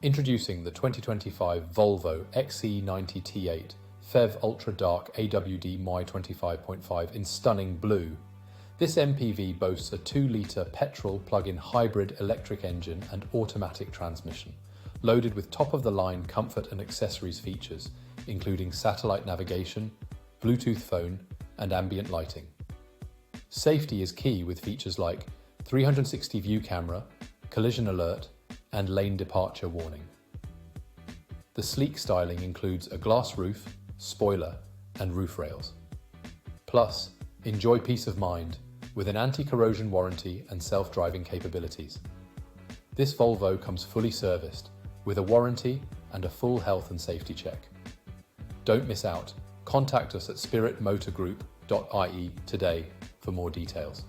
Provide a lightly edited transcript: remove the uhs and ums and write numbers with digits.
Introducing the 2025 Volvo Xc90 T8 Phev Ultra Dark AWD MY25.5 in stunning blue. This MPV boasts a 2-litre petrol plug-in hybrid electric engine and automatic transmission, loaded with top-of-the-line comfort and accessories features, including satellite navigation, Bluetooth phone, and ambient lighting. Safety is key with features like 360 view camera, collision alert, and lane departure warning. The sleek styling includes a glass roof, spoiler, and roof rails. Plus, enjoy peace of mind with an anti-corrosion warranty and self-driving capabilities. This Volvo comes fully serviced with a warranty and a full health and safety check. Don't miss out. Contact us at spiritmotorgroup.ie today for more details.